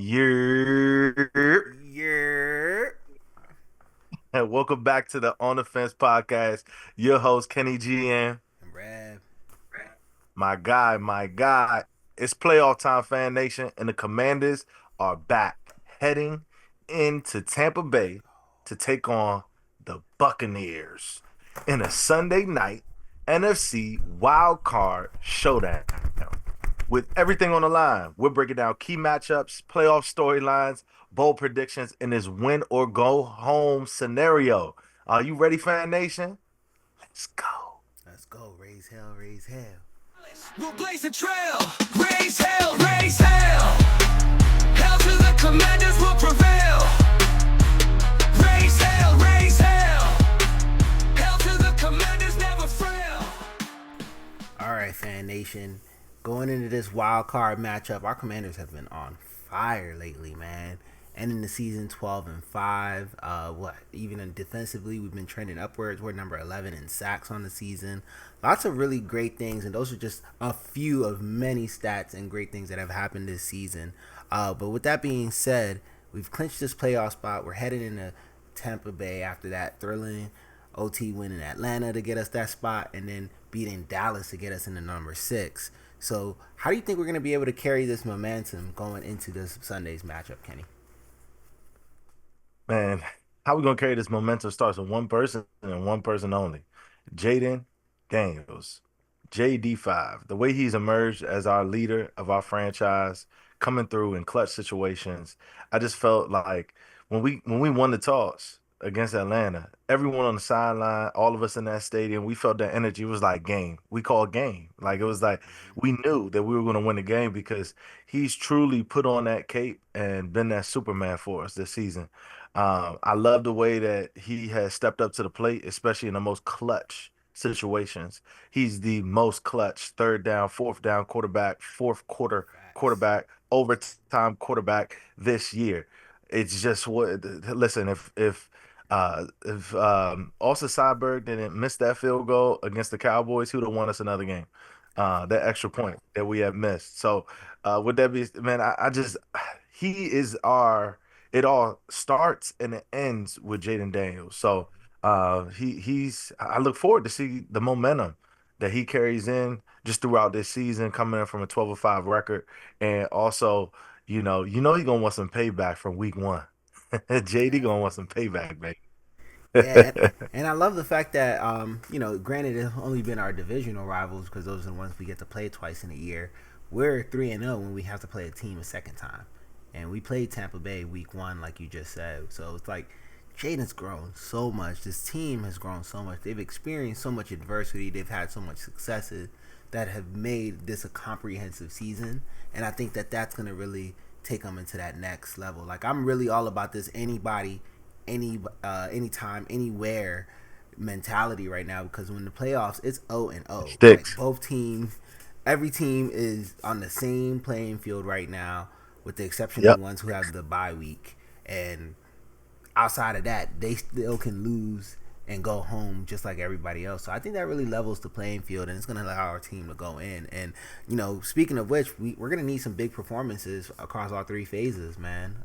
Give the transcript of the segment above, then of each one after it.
You're Yeah. and welcome back to the On the Fence podcast. Your host Kenny GM, Brad. my guy. It's playoff time, fan nation, and the Commanders are back, heading into Tampa Bay to take on the Buccaneers in a Sunday night NFC Wildcard showdown. With everything on the line, we're breaking down key matchups, playoff storylines, bold predictions in this win or go home scenario. Are you ready, Fan Nation? Let's go. Let's go. Raise hell, raise hell. We'll blaze a trail, raise hell, raise hell. Hell to the commanders will prevail. Raise hell, raise hell. Hell to the commanders never fail. All right, fan nation. Going into this wild card matchup, our commanders have been on fire lately, man. Ending the season 12-5. Even defensively, we've been trending upwards. We're number 11 in sacks on the season. Lots of really great things, and those are just a few of many stats and great things that have happened this season. But with that being said, we've clinched this playoff spot. We're headed into Tampa Bay after that thrilling OT win in Atlanta to get us that spot, and then beating Dallas to get us into number 6. So, how do you think we're going to be able to carry this momentum going into this Sunday's matchup, Kenny? Man, how we gonna carry this momentum starts with one person and one person only. Jayden Daniels. JD5. The way he's emerged as our leader of our franchise, coming through in clutch situations. I just felt like when we won the toss against Atlanta, everyone on the sideline, all of us in that stadium, we felt that energy. It was like game. We called game. Like it was like we knew that we were going to win the game because he's truly put on that cape and been that Superman for us this season. I love the way that he has stepped up to the plate, especially in the most clutch situations. He's the most clutch third down, fourth down quarterback, fourth quarter Facts. quarterback, overtime quarterback this year. It's just what listen, if Austin Seibert didn't miss that field goal against the Cowboys, he would have won us another game. That extra point that we have missed. So with that be man, I just he is our it all starts and it ends with Jayden Daniels. So he's I look forward to see the momentum that he carries in just throughout this season, coming in from a 12-5 record, and also he's gonna want some payback from week one. JD gonna want some payback, baby. Yeah, and I love the fact that granted it's only been our divisional rivals because those are the ones we get to play twice in a year. We're 3-0 when we have to play a team a second time, and we played Tampa Bay week 1, like you just said. So it's like Jaden's grown so much. This team has grown so much. They've experienced so much adversity. They've had so much successes that have made this a comprehensive season, and I think that that's gonna really take them into that next level. Like I'm really all about this anytime, anywhere mentality right now because when the playoffs, it's 0-0. Like Sticks. both teams, every team is on the same playing field right now, with the exception of the Yep. ones who have the bye week. And outside of that, they still can lose and go home just like everybody else. So I think that really levels the playing field, and it's going to allow our team to go in. And speaking of which, we're going to need some big performances across all three phases, man.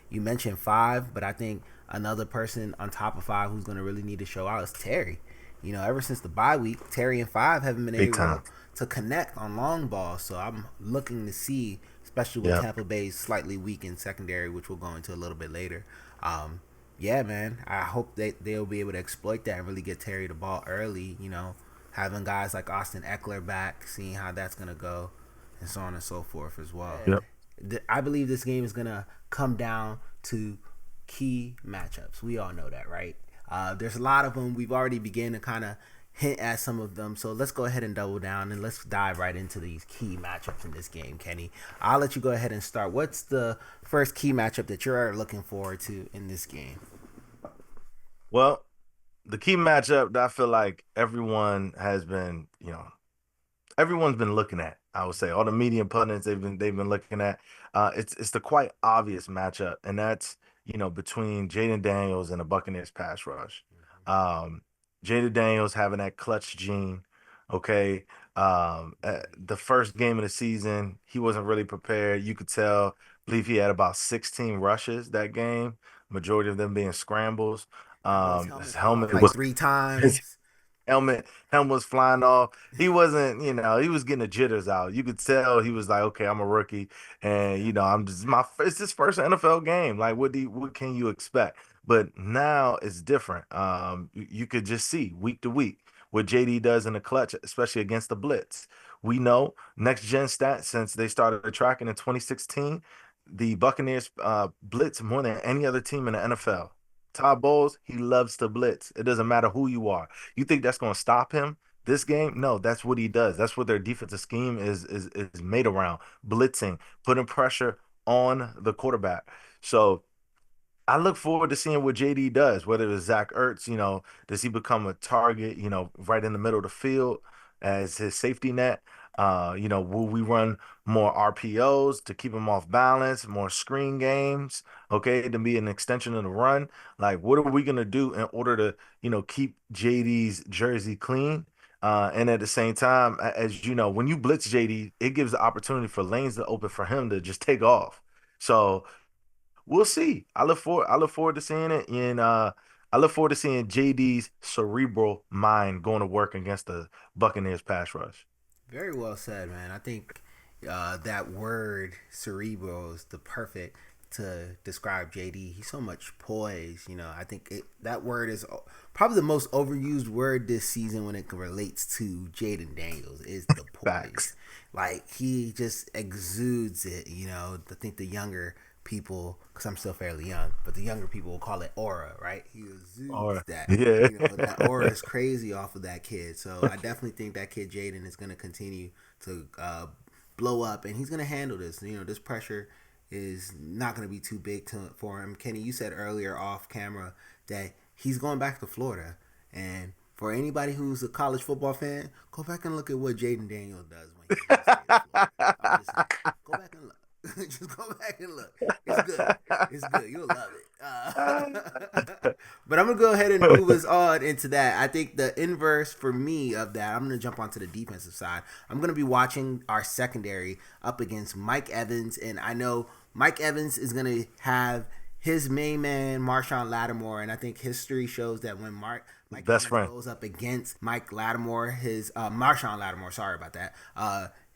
You mentioned five, but I think another person on top of five who's going to really need to show out is Terry. Ever since the bye week, Terry and five haven't been Big able time. to connect on long balls. So I'm looking to see, especially with Yep. Tampa Bay's slightly weakened secondary, which we'll go into a little bit later. Um, yeah, man. I hope they'll be able to exploit that and really get Terry the ball early. Having guys like Austin Eckler back, seeing how that's gonna go, and so on and so forth as well. Yep. I believe this game is gonna come down to key matchups. We all know that, right? There's a lot of them. We've already begun to kind of hint at some of them. So let's go ahead and double down and let's dive right into these key matchups in this game, Kenny. I'll let you go ahead and start. What's the first key matchup that you're looking forward to in this game? Well, the key matchup that I feel like everyone's been looking at. I would say all the media pundits they've been looking at. It's the quite obvious matchup, and that's between Jayden Daniels and the Buccaneers pass rush. Um, Jayden Daniels having that clutch gene. Okay, the first game of the season he wasn't really prepared. You could tell believe he had about 16 rushes that game, majority of them being scrambles. That boy's His helmet fell off helmet like was three his times. helmet was flying off. He wasn't, he was getting the jitters out. You could tell he was like, okay, I'm a rookie, and I'm just it's his first NFL game. Like, what can you expect? But now it's different. You could just see week to week what JD does in the clutch, especially against the blitz. We know next gen stats since they started tracking in 2016, the Buccaneers blitz more than any other team in the NFL. Todd Bowles, he loves to blitz. It doesn't matter who you are. You think that's going to stop him this game? No, that's what he does. That's what their defensive scheme is made around, blitzing, putting pressure on the quarterback. So I look forward to seeing what JD does, whether it's Zach Ertz, does he become a target, right in the middle of the field as his safety net? Will we run more RPOs to keep him off balance, more screen games, okay, to be an extension of the run? Like, what are we gonna do in order to, keep JD's jersey clean? And at the same time, as you know, when you blitz JD, it gives the opportunity for lanes to open for him to just take off. So we'll see. I look forward to seeing it, and I look forward to seeing JD's cerebral mind going to work against the Buccaneers pass rush. Very well said, man. I think that word cerebral is the perfect to describe JD. He's so much poise. I think that word is probably the most overused word this season when it relates to Jayden Daniels is the poise. Facts. Like he just exudes it. I think the younger people, because I'm still fairly young, but the younger people will call it aura, right? He exudes Or that. yeah. That aura is crazy off of that kid. So I definitely think that kid Jayden is going to continue to blow up, and he's going to handle this. This pressure is not going to be too big for him. Kenny, you said earlier off camera that he's going back to Florida, and for anybody who's a college football fan, go back and look at what Jayden Daniels does when he's in the state of Florida. I'm just saying, go back and look. Just go back and look. It's good. It's good. You'll love it. But I'm gonna go ahead and move us on into that. I think the inverse for me of that, I'm gonna jump onto the defensive side. I'm gonna be watching our secondary up against Mike Evans, and I know Mike Evans is gonna have his main man Marshon Lattimore, and I think history shows that when Mike Best Evans friend. goes up against Mike Lattimore, his Marshon Lattimore, sorry about that.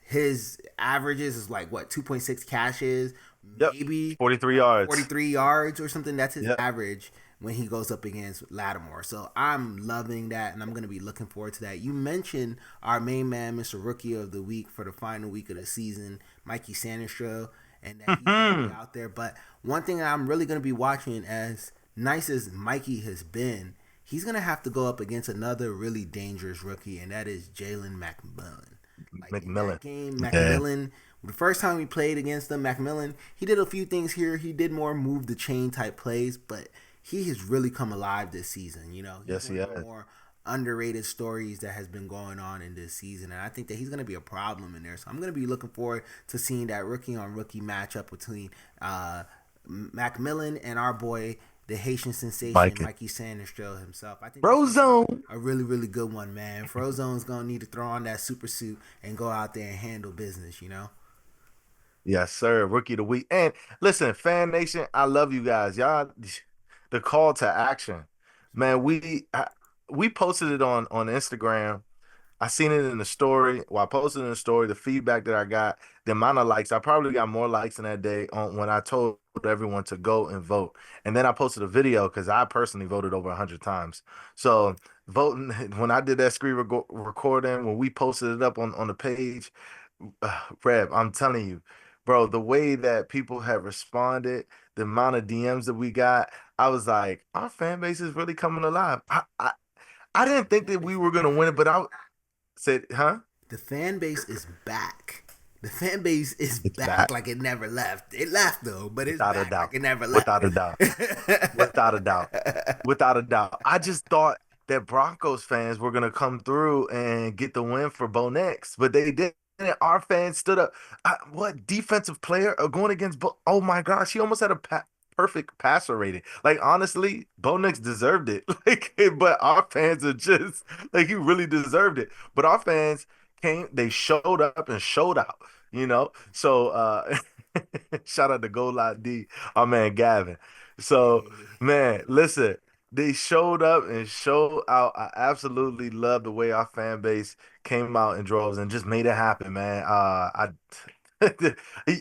His averages is like what 2.6 catches, Yep. maybe 43 yards. 43 yards or something. That's his Yep. average when he goes up against Lattimore. So I'm loving that, and I'm going to be looking forward to that. You mentioned our main man, Mr. Rookie of the Week for the final week of the season, Mikey Sandistro, and that he's going to be out there. But one thing I'm really going to be watching, as nice as Mikey has been, he's going to have to go up against another really dangerous rookie, and that is Jalen McMillan. Like in McMillan. that game, Yeah. McMillan, the first time we played against them, McMillan, he did a few things here. He did more move the chain type plays, but he has really come alive this season. He's Yes, he one of the has. more underrated stories that has been going on in this season, and I think that he's going to be a problem in there. So I'm going to be looking forward to seeing that rookie on rookie matchup between McMillan and our boy, the Haitian sensation, Mikey. Mikey Sandistro himself. I think that's Brozone. a really, really good one, man. Frozone's gonna need to throw on that super suit and go out there and handle business. Yes, sir. Rookie of the week. And listen, Fan Nation, I love you guys. Y'all, the call to action, man. We posted it on Instagram. I seen it in the story. While I posted in the story, the feedback that I got, the amount of likes, I probably got more likes in that day on when I told everyone to go and vote. And then I posted a video because I personally voted over 100 times. So voting when I did that recording, when we posted it up on the page, Reb, I'm telling you, bro, the way that people have responded, the amount of DMs that we got, I was like, our fan base is really coming alive. I didn't think that we were gonna win it, but I said, huh? The fan base is back. The fan base is It's back back. like it never left. It left though, but it's Without a back doubt. like it never left. Without a doubt. Without a doubt. Without a doubt. I just thought that Broncos fans were gonna come through and get the win for Bo Nix, but they didn't. Our fans stood up. What defensive player going against Bo? Oh my gosh, he almost had a perfect passer rating. Like honestly, Bo Nix deserved it. Like, but our fans are just like he really deserved it. But our fans came, they showed up and showed out. So shout out to Gold Lot D, our man Gavin. So Hey. man, listen, they showed up and showed out. I absolutely love the way our fan base came out in droves and just made it happen, man.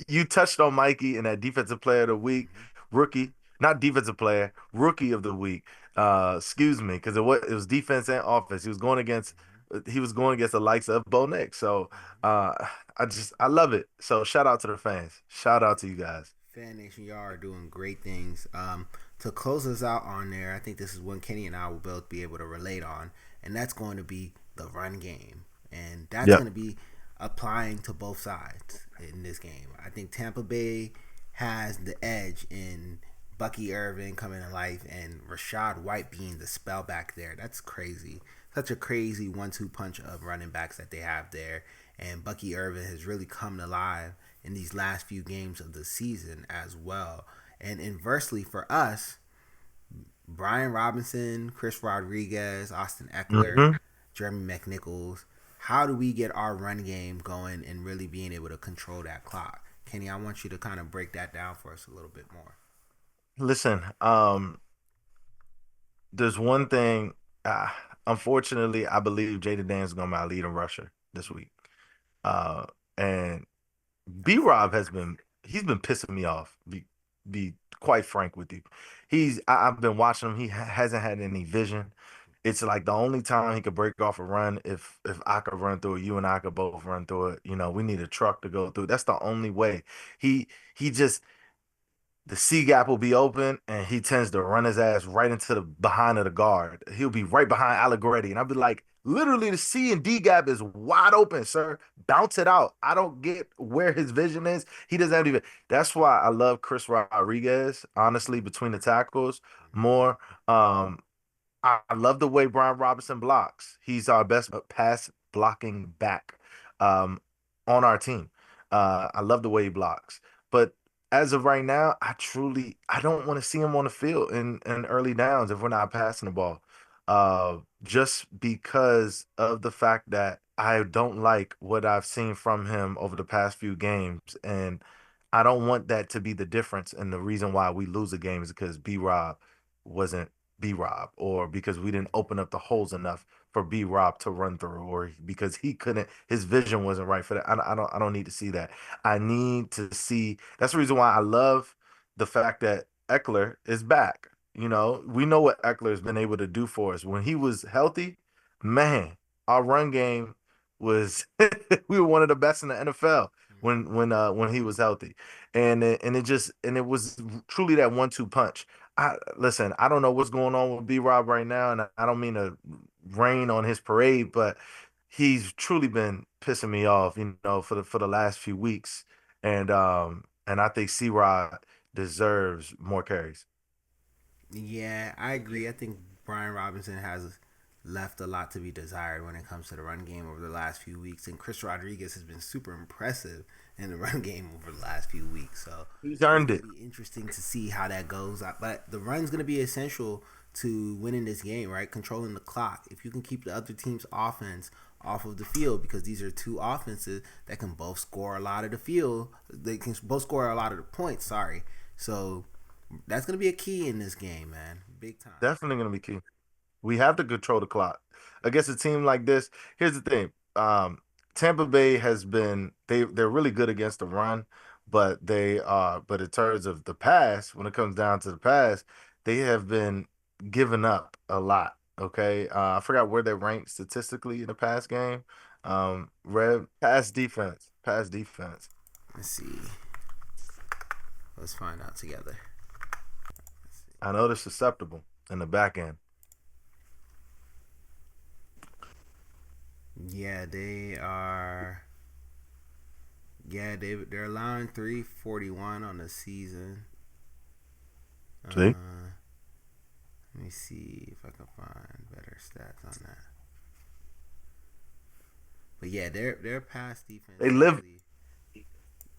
You touched on Mikey in that defensive player of the week, Mhm. rookie, not defensive player, rookie of the week. Excuse me, because it was defense and offense. He was going against the likes of Bo Nix. So Mhm. uh I love it. So shout out to the fans. Shout out to you guys. Fan Nation, y'all are doing great things. To close us out on there, I think this is one Kenny and I will both be able to relate on, and that's going to be the run game, and that's Yep. going to be applying to both sides in this game. I think Tampa Bay has the edge in Bucky Irvin coming to life and Rashad White being the spell back there. That's crazy. Such a crazy 1-2 punch of running backs that they have there. And Bucky Irvin has really come to life in these last few games of the season as well. And inversely for us, Brian Robinson, Chris Rodriguez, Austin Eckler, Hmm. Jeremy McNichols. How do we get our run game going and really being able to control that clock? Kenny, I want you to kind of break that down for us a little bit more. Listen, there's one thing. Uh, Unfortunately, I believe Jayden Daniels is going to be our leading rusher this week. Uh, and B Rob he's been pissing me off. Be quite frank with you. I've been watching him. He hasn't had any vision. It's like the only time he could break off a run if I could run through it, you and I could both run through it. We need a truck to go through. That's the only way. He just the C gap will be open and he tends to run his ass right into the behind of the guard. He'll be right behind Allegretti. And I'll be like, literally the C and D gap is wide open, sir. Bounce it out. I don't get where his vision is. He doesn't have even. That's why I love Chris Rodriguez, honestly, between the tackles more. Um, I love the way Brian Robinson blocks. He's our best pass blocking back um, on our team. I love the way he blocks. But as of right now, I don't want to see him on the field in early downs if we're not passing the ball. Just because of the fact that I don't like what I've seen from him over the past few games. And I don't want that to be the difference. And the reason why we lose a game is because B Rob wasn't B Rob, or because we didn't open up the holes enough for B Rob to run through, or because he couldn't, his vision wasn't right for that. I don't need to see that. I need to see. That's the reason why I love the fact that Eckler is back. We know what Eckler has been able to do for us when he was healthy. Man, our run game was we were one of the best in the NFL when he was healthy, and it was truly that 1-2 punch. Listen, I don't know what's going on with B Rob right now, and I don't mean to rain on his parade, but he's truly been pissing me off, for the last few weeks. And I think C Rod deserves more carries. Yeah, I agree. I think Brian Robinson has left a lot to be desired when it comes to the run game over the last few weeks, and Chris Rodriguez has been super impressive in the run game over the last few weeks. So He's it's earned going it. to be interesting to see how that goes. But the run's going to be essential to winning this game, right? Controlling the clock. If you can keep the other team's offense off of the field, because these are two offenses that can both score a lot of the field, they can both score a lot of the points. Sorry, so that's gonna be a key in this game, man. Big time. Definitely going to be key. We have to control the clock against a team like this. Here's the thing: Tampa Bay they're really good against the run, but in terms of the pass, when it comes down to the pass, they have been giving up a lot. Okay, I forgot where they rank statistically in the pass game. Red pass defense. Let's see. Let's find out together. Let's I know they're susceptible in the back end. see. Yeah, they are. Yeah, they're allowing 341 on the season. See, Let me see if I can find better stats on that. But yeah, their pass defense they is live. really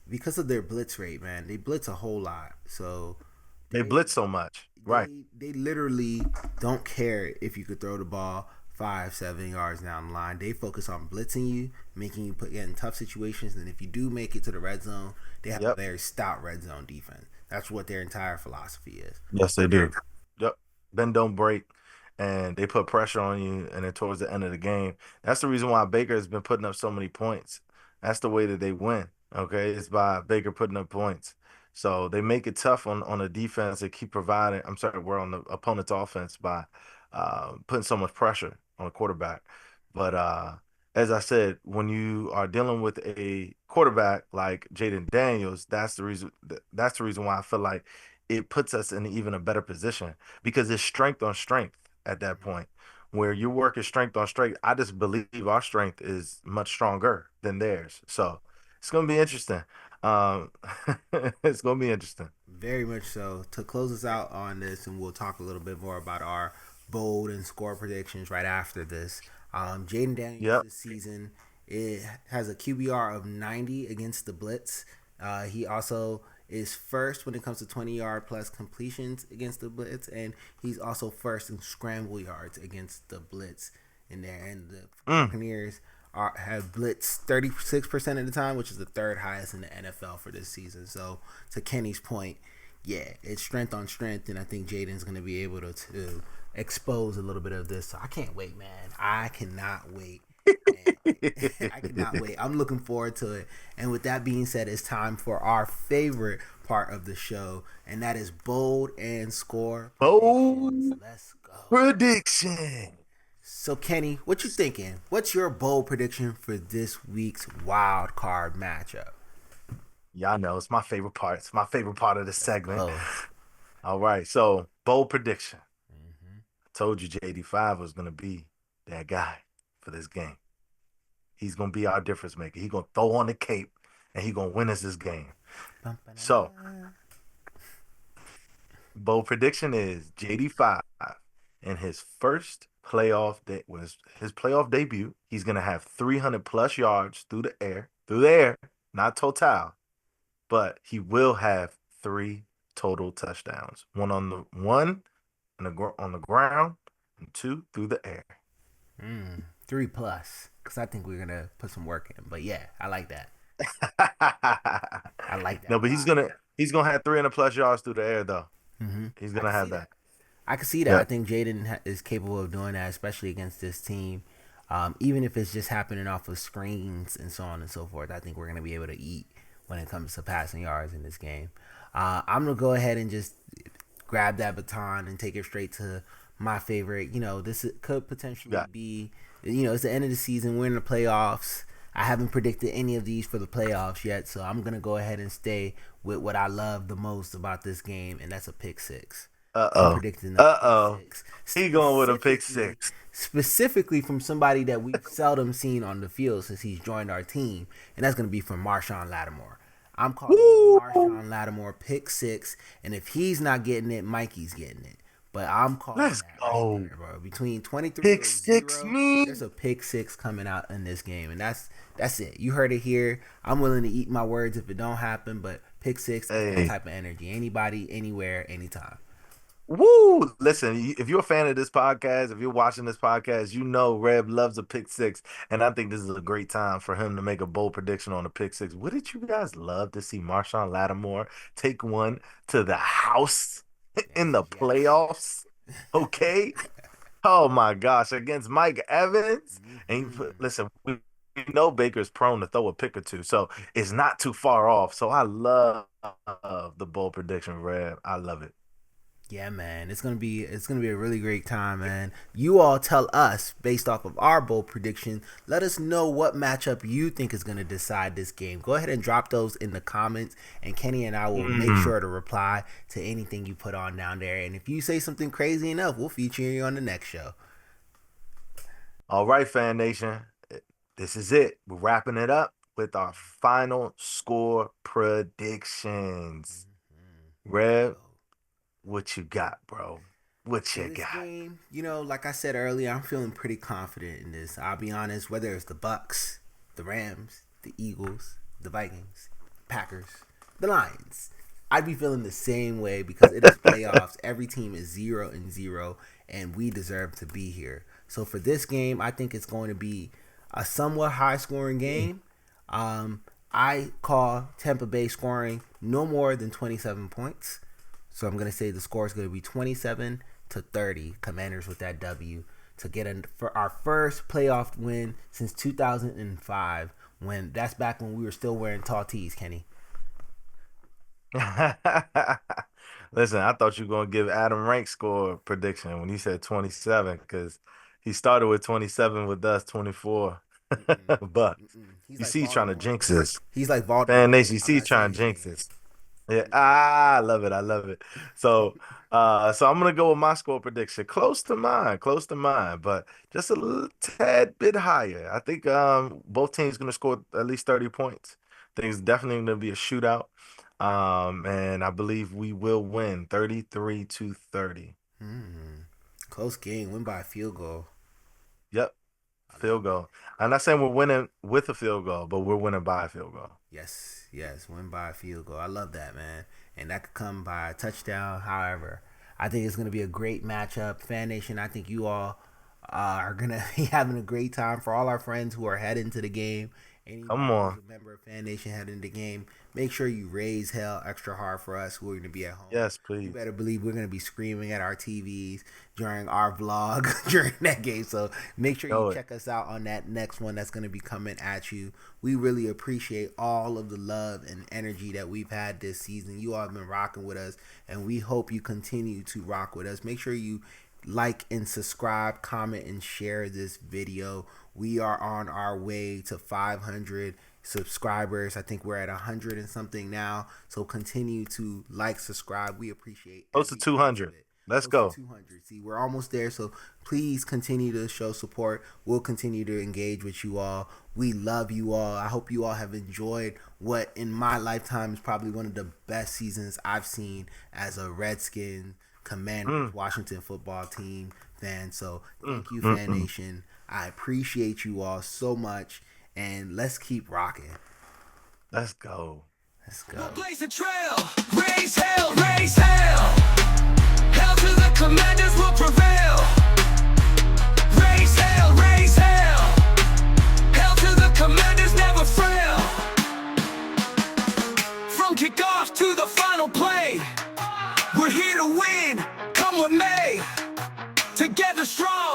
because of their blitz rate, man. They blitz a whole lot, so They they blitz so much, right? they literally don't care if you could throw the ball 5, 7 yards down the line. They focus on blitzing you, making you get in tough situations. And if you do make it to the red zone, they have a Yep. very stout red zone defense. That's what their entire philosophy is. Yes, they do. Yep. Bend don't break. And they put pressure on you. And then towards the end of the game, that's the reason why Baker has been putting up so many points. That's the way that they win. Okay. It's by Baker putting up points. So they make it tough on the defense. They keep providing, I'm sorry, we're on the opponent's offense by putting so much pressure on the quarterback. But as I said, when you are dealing with a quarterback like Jayden Daniels, that's the reason why I feel like it puts us in even a better position because it's strength on strength at that point. Where you're working strength on strength, I just believe our strength is much stronger than theirs. So it's gonna be interesting. Um, it's gonna be interesting. Very much so. To close us out on this, and we'll talk a little bit more about our bold and score predictions right after this. Jayden Daniels Yep. this season it has a QBR of 90 against the blitz. He also is first when it comes to 20-yard plus completions against the blitz, and he's also first in scramble yards against the blitz in there. And the Mm. Buccaneers have blitzed 36% of the time, which is the third highest in the NFL for this season. So to Kenny's point, yeah, it's strength on strength, and I think Jayden's going to be able to expose a little bit of this. So I can't wait, man. I cannot wait. I cannot wait. I'm looking forward to it. And with that being said, it's time for our favorite part of the show, and that is bold and score predictions. Bold Let's go. prediction. So Kenny, what you thinking? What's your bold prediction for this week's wild card matchup? Y'all know it's my favorite part. It's my favorite part of the segment. Oh, All right. So bold prediction. mm-hmm. I told you J85 was gonna be that guy for this game. He's gonna be our difference maker. He's gonna throw on the cape and he's gonna win us this game. So bold prediction is JD5 in his first playoff day was his playoff debut. He's gonna have 300 plus yards through the air, not total, but he will have 3 total touchdowns. One on the ground and 2 through the air. 3+, because I think we're gonna put some work in. But yeah, I like that. I like that. No, but he's gonna have 300 plus yards through the air though. Mm-hmm. He's gonna have that. I can see that. Yeah. I think Jayden is capable of doing that, especially against this team. Even if it's just happening off of screens and so on and so forth, I think we're going to be able to eat when it comes to passing yards in this game. I'm going to go ahead and just grab that baton and take it straight to my favorite. This could potentially be, it's the end of the season. We're in the playoffs. I haven't predicted any of these for the playoffs yet, so I'm going to go ahead and stay with what I love the most about this game, and that's a pick six. I'm predicting a pick six. He going with a pick six. Specifically from somebody that we've seldom seen on the field since he's joined our team, and that's going to be from Marshon Lattimore. I'm calling Marshon Lattimore pick six, and if he's not getting it, Mikey's getting it. But I'm calling Let's that go. right there, bro. Between 23 Pick and six, 0, me. there's a pick six coming out in this game, and that's it. You heard it here. I'm willing to eat my words if it don't happen, but pick six is that type of energy. Anybody, anywhere, anytime. Woo! Listen, if you're a fan of this podcast, if you're watching this podcast, you know Reb loves a pick six, and I think this is a great time for him to make a bold prediction on a pick six. Wouldn't you guys love to see Marshon Lattimore take one to the house in the playoffs? Okay. Oh my gosh, against Mike Evans. And listen, we know Baker's prone to throw a pick or two, so it's not too far off. So I love the bold prediction, Reb. I love it. Yeah, man, it's gonna be a really great time, man. You all tell us based off of our bold prediction. Let us know what matchup you think is gonna decide this game. Go ahead and drop those in the comments, and Kenny and I will make sure to reply to anything you put on down there. And if you say something crazy enough, we'll feature you on the next show. All right, Fan Nation, this is it. We're wrapping it up with our final score predictions. Reb, what you got, bro? What you got? Game, like I said earlier, I'm feeling pretty confident in this. I'll be honest, whether it's the Bucks, the Rams, the Eagles, the Vikings, Packers, the Lions, I'd be feeling the same way because it is playoffs. Every team is 0-0, and we deserve to be here. So for this game, I think it's going to be a somewhat high scoring game. I call Tampa Bay scoring no more than 27 points. So I'm going to say the score is going to be 27-30. Commanders with that W to get for our first playoff win since 2005. When that's back when we were still wearing tall tees, Kenny. Listen, I thought you were gonna give Adam Rank score prediction when he said 27 because he started with 27 with us 24. Mm-mm, But He's you like see, he's trying to Voldemort. jinx us. He's like Fan Voldemort. Nation, you I'm see, he's not trying saying to his jinx name. us. Yeah, I love it. I love it. So, so I'm gonna go with my score prediction, close to mine, but just a little tad bit higher. I think both teams gonna score at least 30 points. I think it's definitely gonna be a shootout. And I believe we will win 33-30. Close game, win by a field goal. Yep, I field love it. goal. I'm not saying we're winning with a field goal, but we're winning by a field goal. Yes, win by a field goal. I love that, man. And that could come by a touchdown. However, I think it's going to be a great matchup. Fan Nation, I think you all are going to be having a great time. For all our friends who are heading to the game, Come anybody who's on. a member of Fan Nation heading to the game, make sure you raise hell extra hard for us who are going to be at home. Yes, You please. better believe we're going to be screaming at our TVs during our vlog during that game. So make sure you Go it. check us out on that next one that's going to be coming at you. We really appreciate all of the love and energy that we've had this season. You all have been rocking with us, and we hope you continue to rock with us. Make sure you like and subscribe, comment, and share this video. We are on our way to 500 subscribers. I think we're at 100 and something now. So continue to like, subscribe. We appreciate Close to every ounce of 200. it. Let's Close to go. 200. See, we're almost there. So please continue to show support. We'll continue to engage with you all. We love you all. I hope you all have enjoyed what in my lifetime is probably one of the best seasons I've seen as a Redskin, Commanders, Mm, Washington football team fan. So mm, thank you, mm, Fan mm. Nation. I appreciate you all so much. And let's keep rocking. Let's go. Let's We'll go. blaze a trail. Raise hell, raise hell. Hell to the commanders will prevail. Raise hell, raise hell. Hell to the commanders never fail. From kickoff to the final play, we're here to win. Come with me. Together strong.